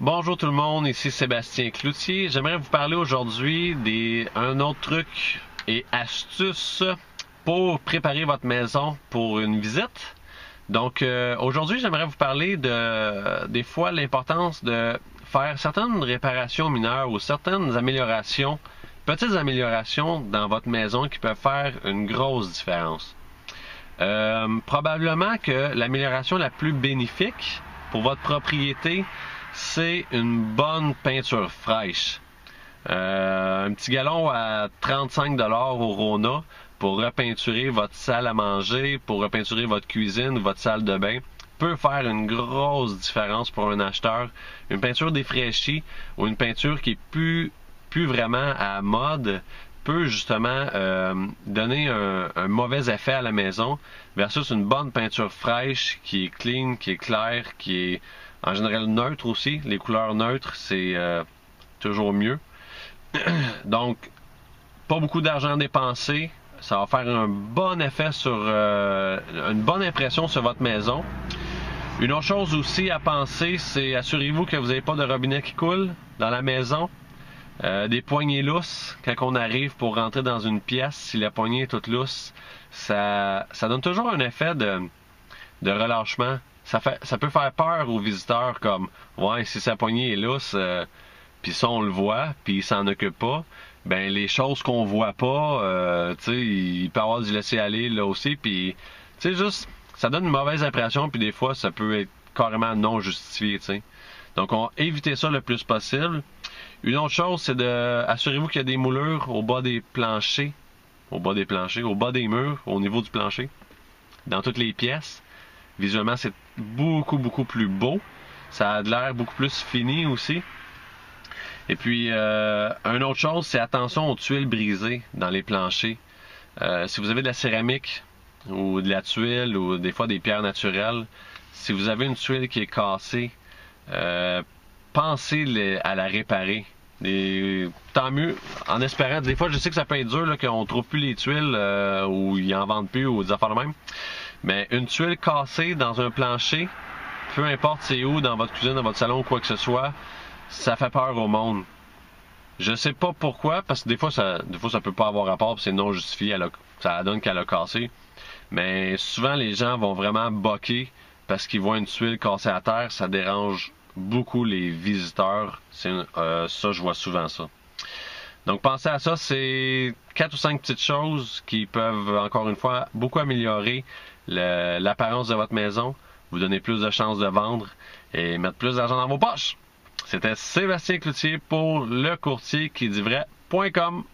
Bonjour tout le monde, ici Sébastien Cloutier. J'aimerais vous parler aujourd'hui d'un autre truc et astuce pour préparer votre maison pour une visite. Donc aujourd'hui, j'aimerais vous parler des fois l'importance de faire certaines réparations mineures ou certaines améliorations, petites améliorations dans votre maison qui peuvent faire une grosse différence. Probablement que l'amélioration la plus bénéfique pour votre propriété, c'est une bonne peinture fraîche. Un petit galon à 35$ au Rona pour repeinturer votre salle à manger, pour repeinturer votre cuisine, votre salle de bain, peut faire une grosse différence pour un acheteur. Une peinture défraîchie ou une peinture qui est plus vraiment à mode peut justement donner un mauvais effet à la maison versus une bonne peinture fraîche qui est clean, qui est claire, qui est en général neutre aussi. Les couleurs neutres, c'est toujours mieux. Donc, pas beaucoup d'argent dépensé. Ça va faire un bon effet sur une bonne impression sur votre maison. Une autre chose aussi à penser, c'est assurez-vous que vous n'avez pas de robinet qui coule dans la maison. Des poignées lousses, quand on arrive pour rentrer dans une pièce, si la poignée est toute lousse, ça donne toujours un effet de relâchement. Ça peut faire peur aux visiteurs comme ouais, si sa poignée est lousse, puis ça on le voit, puis il s'en occupe pas, ben les choses qu'on voit pas, tu sais, il peut y avoir du laisser-aller là aussi, puis tu sais, juste, ça donne une mauvaise impression, puis des fois ça peut être carrément non justifié, tu sais. Donc on évitez ça le plus possible. Une autre chose, c'est assurez-vous qu'il y a des moulures au bas des planchers, au bas des murs, au niveau du plancher, dans toutes les pièces. Visuellement, c'est beaucoup plus beau. Ça a de l'air beaucoup plus fini aussi. Et puis, une autre chose, c'est attention aux tuiles brisées dans les planchers. Si vous avez de la céramique ou de la tuile ou des fois des pierres naturelles, si vous avez une tuile qui est cassée, pensez à la réparer. Tant mieux, en espérant. Des fois, je sais que ça peut être dur, là, qu'on ne trouve plus les tuiles ou ils en vendent plus ou des affaires de même. Mais une tuile cassée dans un plancher, peu importe c'est où, dans votre cuisine, dans votre salon ou quoi que ce soit, ça fait peur au monde. Je sais pas pourquoi, parce que des fois ça peut pas avoir rapport, c'est non justifié, ça donne qu'elle a cassé. Mais souvent les gens vont vraiment boquer parce qu'ils voient une tuile cassée à terre, ça dérange beaucoup les visiteurs. Ça, je vois souvent ça. Donc pensez à ça, c'est 4 ou 5 petites choses qui peuvent, encore une fois, beaucoup améliorer l'apparence de votre maison, vous donner plus de chances de vendre et mettre plus d'argent dans vos poches. C'était Sébastien Cloutier pour lecourtierquiditvrai.com.